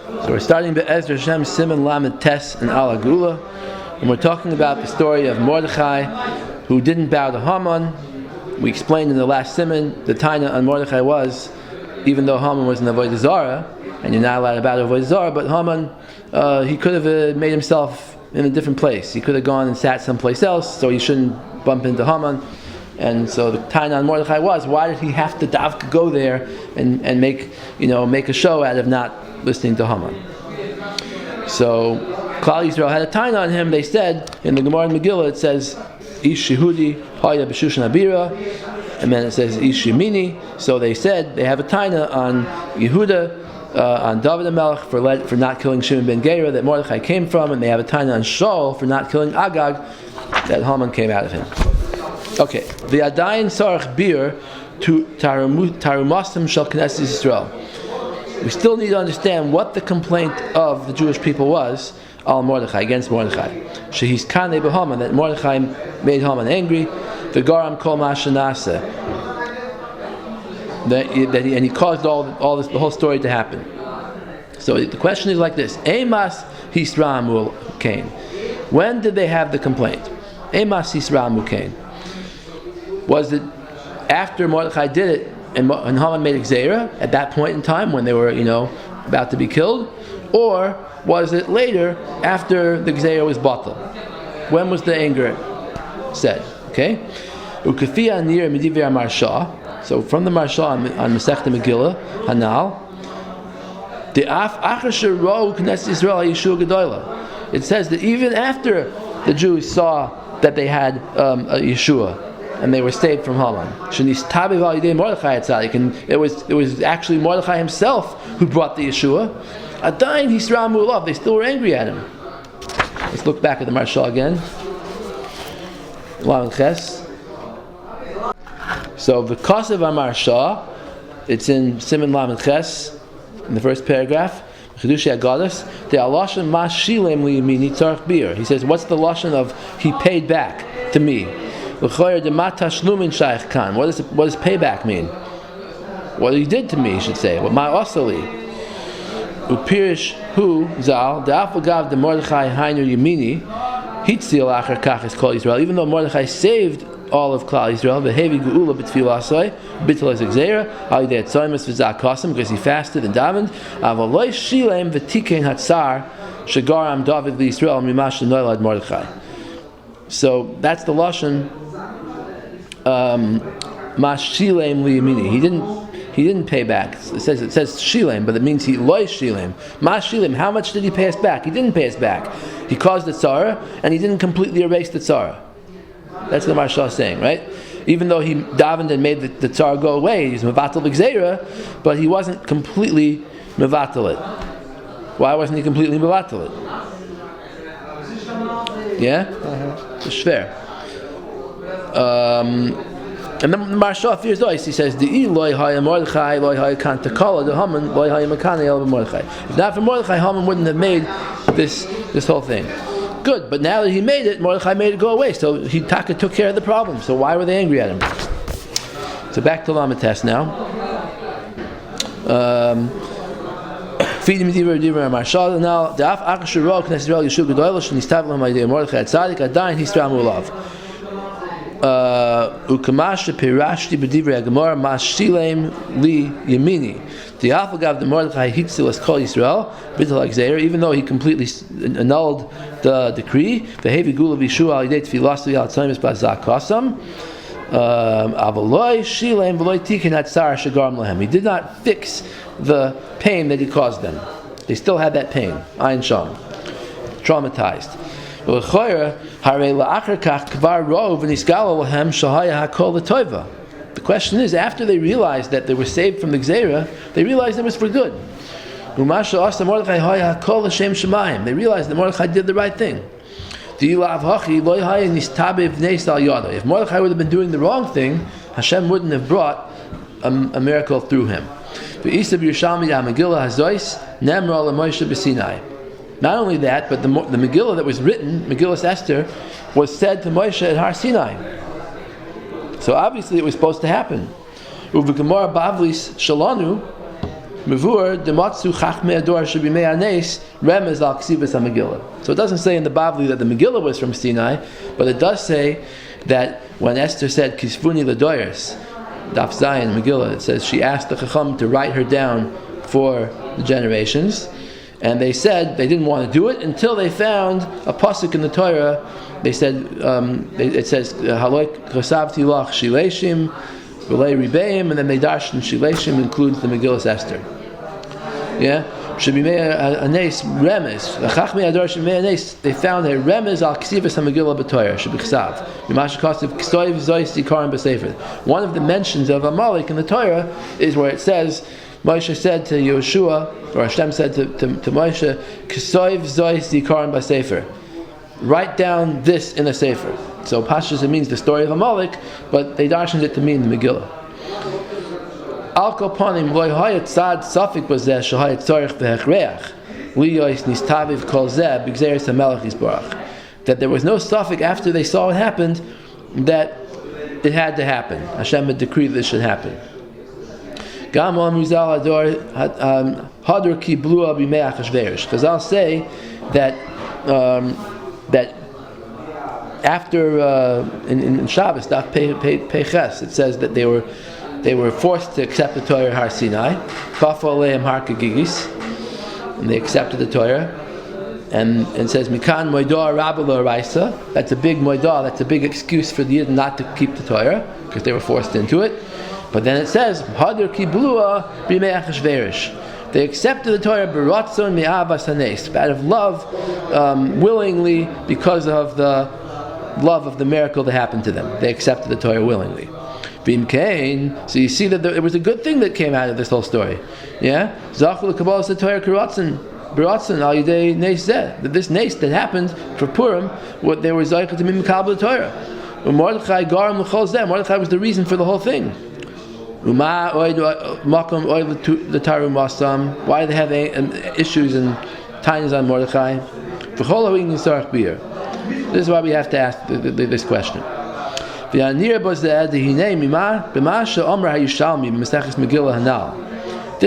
So we're starting Be'ezra Hashem Siman Lamed Tes and haGuela, and we're talking about the story of Mordechai, who didn't bow to Haman. We explained in the last Siman the taina on Mordechai was, even though Haman was an avodah zarah, and you're not allowed to bow to avodah zarah, but Haman, he could have made himself in a different place. He could have gone and sat someplace else, so he shouldn't bump into Haman. And so the taina on Mordechai was, why did he have to go there and make a show out of not listening to Haman? So Klal Yisrael had a taina on him. They said in the Gemara and Megillah, it says Ish Yehudi Haya B'Shushan Abira, and then it says Ish Yamini. So they said they have a taina on Yehuda, on David HaMelech for not killing Shimon ben Gera that Mordechai came from, and they have a taina on Shaul for not killing Agag that Haman came out of him. Okay, the Adayin Sarach Bir to Tarumastim Shel Knesset Yisrael. We still need to understand what the complaint of the Jewish people was al Mordechai, against Mordechai. Shehis Kanei b'Haman, that Mordechai made Haman angry. The Garam Kol Mashanase, and he caused all this, the whole story to happen. So the question is like this: Emas Hisramu Kain. When did they have the complaint? Emas Hisramu Kain. Was it after Mordechai did it and Haman made a gzeira at that point in time when they were, about to be killed? Or was it later after the gzeira was batal? When was the anger said? Okay? Ukafia nir midivir marsha. So from the marsha on Masechta Megillah, Hanal, the af achasher ro Knesset Yisrael Yeshua Gedola. It says that even after the Jews saw that they had a Yeshua, and they were saved from Haman. And it was actually Mordechai himself who brought the Yeshua. Adayin Hisramu Ulav. They still were angry at him. Let's look back at the Marsha again. Lamed Ches. So the Kosev HaMarsha, it's in Siman Lamed Ches, in the first paragraph. Chedushi HaGadas. The Alashon Mas Shilem Liyamini Tzarech Bir. He says, what's the lashon of he paid back to me? What does payback mean? What he did to me, you should say. What my osali. Upirish hu zal de'afagav de Mordechai hainu yemini hitzil acher kach is called Israel. Even though Mordechai saved all of Klal Yisrael, v'hevi geula b'tfilasoi b'tel ezegzera alidei atzoymas v'zakasim, because he fasted and davened. Avaloi shilem v'tikein hatzar shagaram David v'Yisrael mimash noilad Mordechai. So that's the lashon. Mashilem liyamini. He didn't pay back. It says shilem, but it means he loy shilem. Mashilem. How much did he pay us back? He didn't pay us back. He caused the tzara, and he didn't completely erase the tzara. That's what the Marsha is saying, right? Even though he davened and made the tzara go away, he's mevatel v'gzeira, but he wasn't completely mevatel it. Why wasn't he completely mevatel it? Yeah, it's fair. And then the Marsha fears those. He says, "The loy haya Mordechai, loy haya kantakala, the Haman, loy haya makane el Mordechai." If not for Mordechai, Haman wouldn't have made this whole thing. Good, but now that he made it, Mordechai made it go away. So Taka took care of the problem. So why were they angry at him? So back to Lamed Tes now. Feeding Divrei Marsha now. The af akasher ro Knesset Yisrael Yeshua Gedolah shenistav lam idei Mordechai Tzadik adayin hisramu ulav. Ukamash pirashti b'divrei Gemara mashilem li yemini. The afagav the Mordechai hitzil as kol Yisrael b'tel ha'gzeira, even though he completely annulled the decree. The heavy gula v'yeshua al yidei tfilasu al tzaymis b'azak kasam. Avaloi shilem v'loi tikin hatzar shagaram lahem. He did not fix the pain that he caused them. They still had that pain. Ayin sham, traumatized. The question is, after they realized that they were saved from the Gzeira, they realized it was for good. They realized that Mordechai did the right thing. If Mordechai would have been doing the wrong thing, Hashem wouldn't have brought a miracle through him. Not only that, but the Megillah that was written, Megillah Esther, was said to Moshe at Har Sinai. So obviously it was supposed to happen. Uv'gemara bavlis shalanu, Mevur dematzu chachmei ador shebimei hanes remez al ksivas haMegillah. So it doesn't say in the Bavli that the Megillah was from Sinai, but it does say that when Esther said Kisvuni Ladoyers, Daf Zayin Megillah, it says she asked the Chacham to write her down for the generations, and they said they didn't want to do it until they found a pasuk in the Torah. They said it says Haloik Chosavti Lach Shileshim V'lei Ribeim, and then they darshan Shileshim includes the Megillah Esther. Yeah. They found a remez al ksivas haMegillah b'Torah shebichsav. One of the mentions of Amalek in the Torah is where it says, Moshe said to Yeshua, or Hashem said to Moshe, "K'soiv zois zikaron b'sefer." Write down this in a sefer. So Pashas it means the story of Amalek, but they darshaned it to mean the Megillah. Al kopanim loy hayat sad safik bazeh shahayat tzarich v'hechreach liyois nistaviv kol zeh b'gzeres hamelech yisbarach. That there was no safik after they saw it happened that it had to happen. Hashem had decreed this should happen. Gam al muzal ador hadur ki blua b'meach hashverish. Chazal say that that after in Shabbos Daf Peches it says that they were forced to accept the Torah Har Sinai, Kafu Aleim Har Kagigis, and they accepted the Torah, and it says Mikan Moidah Rabba Lo Raisa. That's a big Moidah. That's a big excuse for the Yid not to keep the Torah because they were forced into it. But then it says Hadur Ki Blua B'Meach Hashverish. They accepted the Torah b'ratzon mi'avas hanes, out of love, willingly, because of the love of the miracle that happened to them. They accepted the Torah willingly. So you see that it was a good thing that came out of this whole story. Yeah? That this nes that happened for Purim, what they were zayich to mimikabel the Torah. Mordechai was the reason for the whole thing. Why do they have issues and tines on Mordechai? This is why we have to ask this question. This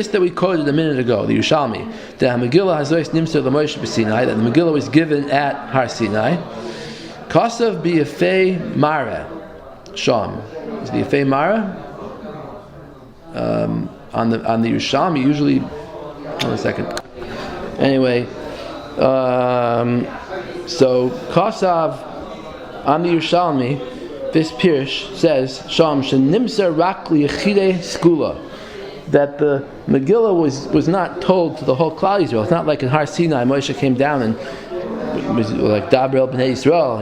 that we quoted a minute ago, the Yerushalmi, that the Megillah was given at Har Sinai. Kosav b'yafei mara, Sham. Is b'yafei mara? On the Yerushalmi, usually. Hold on a second. Anyway, so Kosav on the Yerushalmi. This Pirush says, Sham shenimser rak liyachidei skula, that the Megillah was not told to the whole Klal Yisrael. It's not like in Har Sinai, Moshe came down and was like Dabrel b'nei Yisrael,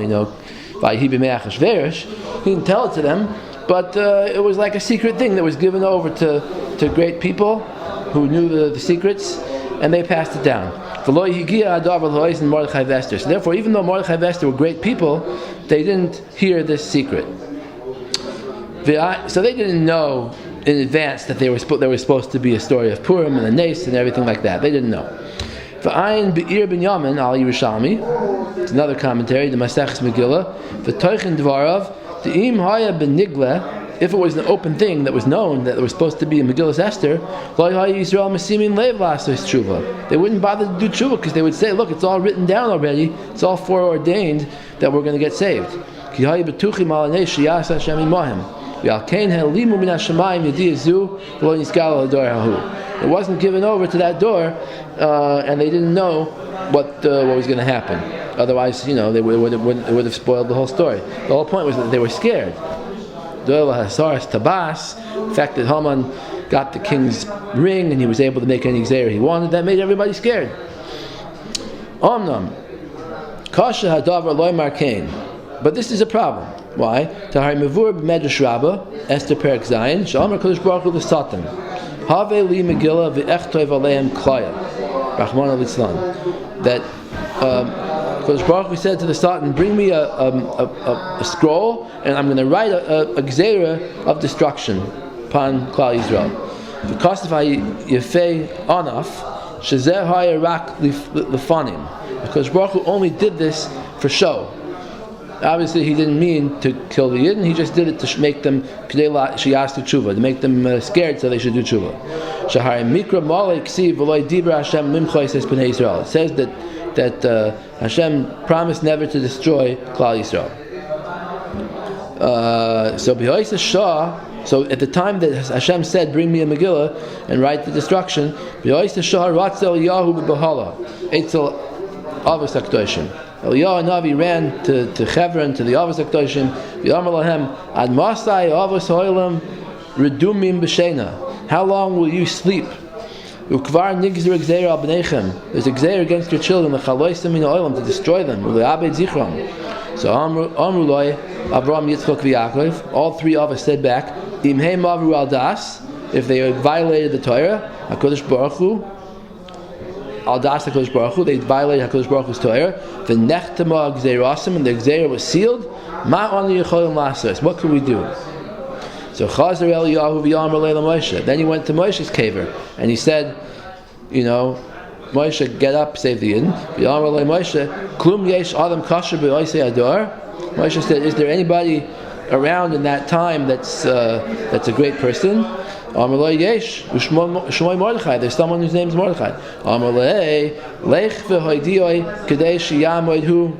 vayhi b'meach hashverish. He didn't tell it to them, but it was like a secret thing that was given over to great people who knew the secrets, and they passed it down. So therefore, even though Mordechai and Esther were great people, they didn't hear this secret. So they didn't know in advance that there was supposed to be a story of Purim and the Nes and everything like that. They didn't know. V'ayin be'ir ben Yamin al Yerushalmi. It's another commentary. The Maseches Megillah. V'toichin dvarav de'im haya b'nigle. If it was an open thing that was known that there was supposed to be a Megillah Esther, they wouldn't bother to do tshuva because they would say, look, it's all written down already, it's all foreordained that we're going to get saved. It wasn't given over to that door, and they didn't know what was going to happen. Otherwise, it would have spoiled the whole story. The whole point was that they were scared. The fact that Haman got the king's ring and he was able to make any gzeira he wanted, that made everybody scared. Omnam kasha hadavar loy markain, but this is a problem. Why? Tahar mevur b'medrash Rabbah Esther Perek Zayin she'amar Kodesh Baruch Hu l'Satan have li Megillah v'echtoiv aleim klaya Rachmana litzlan, that Kodesh Baruch Hu said to the Satan, bring me a scroll, and I'm going to write a gzeira of destruction upon Klal Yisrael. Because if I yefei anaf, shezeh haya rak lefanim, because Baruch Hu only did this for show. Obviously, he didn't mean to kill the Yidden. He just did it to make them shiyastu tshuva, to make them scared, so they should do tshuva. Shahar mikra malek ksiv v'loy dibra Hashem limchois es bnei Yisrael. It says that Hashem promised never to destroy Klal Yisrael. So b'hois Shah. So at the time that Hashem said, "Bring me a Megillah and write the destruction," b'hois Shah ratzel Yahu b'Bahala etzel Avos HaKadoshim. Eliyahu Navi ran to Hebron, to the Avos HaKadoshim. V'yamar lahem ad masai Avos Ha'olam redumim b'sheina. How long will you sleep? Ukvar nigzer gzeir al b'neichem. There's a gzeir against your children, l'chaloisem min ha'olam, to destroy them, u'le'abed zichram. So Amru loy Avraham, Yitzchak, v'Yaakov. All three of us said back, Im heim avru al das, if they violated the Torah, HaKadosh Baruch Hu, al das HaKadosh Baruch Hu, they violated HaKadosh Baruch Hu's Torah, v'nechtama gzeirasim, and the gzeir was sealed, ma onu yecholim lasos, what could we do? So Chazer Eliyahu v'yamar leila Moshe. Then he went to Moshe's caver, and he said, Moshe, get up, save the Yidden. V'yamar leila Moshe, klum yesh adam kasher b'oisei ador. Moshe said, is there anybody around in that time that's a great person? Amar lo yesh, u'shmoi Mordechai. There's someone whose name is Mordechai. Amar lei, lech v'hoidioi kadei shiyamoid hu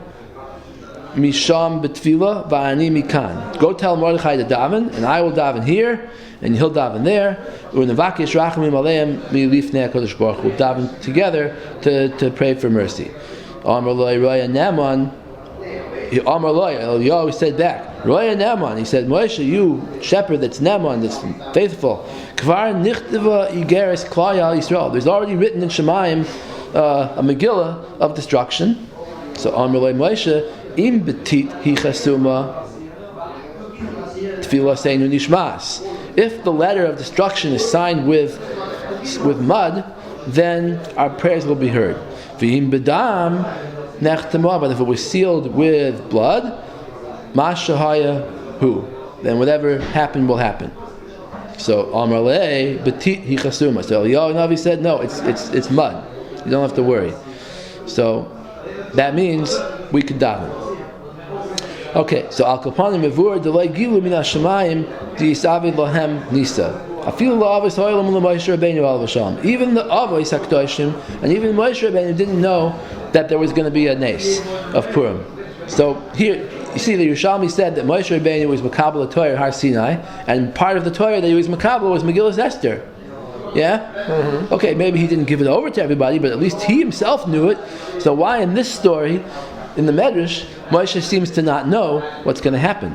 misham betfila va'ani mikan. Go tell Mordechai to daven, and I will daven here, and he'll daven there. U'nevakish rachamim aleim milifnei HaKadosh Baruch Hu. Daven together to pray for mercy. Amar lo roya neman. Amar lo, Eliyahu said back, roya neman. He said, Moshe, you shepherd that's neman, that's faithful. Kvar nichtiva igeres klal Yisrael. There's already written in Shemayim a Megillah of destruction. So Amar lo Moshe, im betit hi chasuma tefillah seinu nishmas. If the letter of destruction is signed with mud, then our prayers will be heard. V'im bedam nechtama. But if it was sealed with blood, mashahaya hu, then whatever happened will happen. So Amar lei betit hi chasuma. So Eliyahu Navi said, no, it's mud. You don't have to worry. So that means we could daven. Okay, so al kapanim mevur delay gilu min hashamayim diisavid lahem nisa. Afilu la'avos ha'olam l'Moshe Rabbeinu al v'sham. Even the Avos HaKadoshim and even Moshe Rabbeinu didn't know that there was going to be a nes of Purim. So here you see the Yerushalmi said that Moshe Rabbeinu was Makabel Torah Har Sinai, and part of the Torah that he was Makabel was Megillas Esther. Yeah? Mm-hmm. Okay, maybe he didn't give it over to everybody, but at least he himself knew it. So why in this story, in the Medrash, Moshe seems to not know what's going to happen?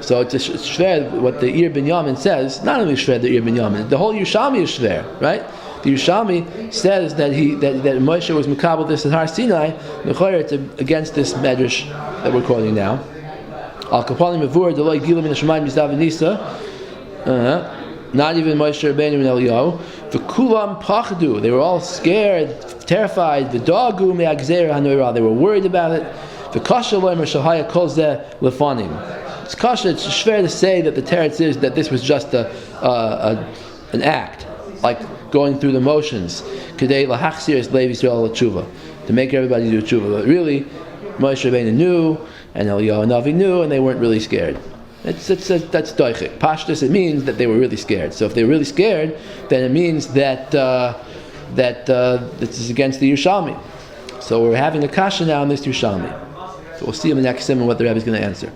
So it's shver what the Ir Ben Yamin says. Not only shver the Ir Ben Yamin, the whole Yerushalmi is shver, right? The Yerushalmi says that Moshe was Makabel this at Har Sinai. It's against this Medrash that we're quoting now. Al kapalim mevur delay gilu min hashamayim yizav nisa. Not even Moshe Rabbeinu and Eliyahu. V'kulam pachdu. They were all scared, terrified. V'dagu me'agzer hanoira. They were worried about it. V'kasha loimer shahaya kol zeh lefanim. It's kasha. It's schwer to say that the teretz is that this was just an act, like going through the motions. Kedei lahachzir es lev Yisrael l'tshuva, to make everybody do tshuva. But really, Moshe Rabbeinu knew, and Eliyahu Navi knew, and they weren't really scared. That's doichik. Pashtus, it means that they were really scared. So if they were really scared, then it means that this is against the Yerushalmi. So we're having a kasha now in this Yerushalmi. So we'll see in the next sim what the Rebbe is going to answer.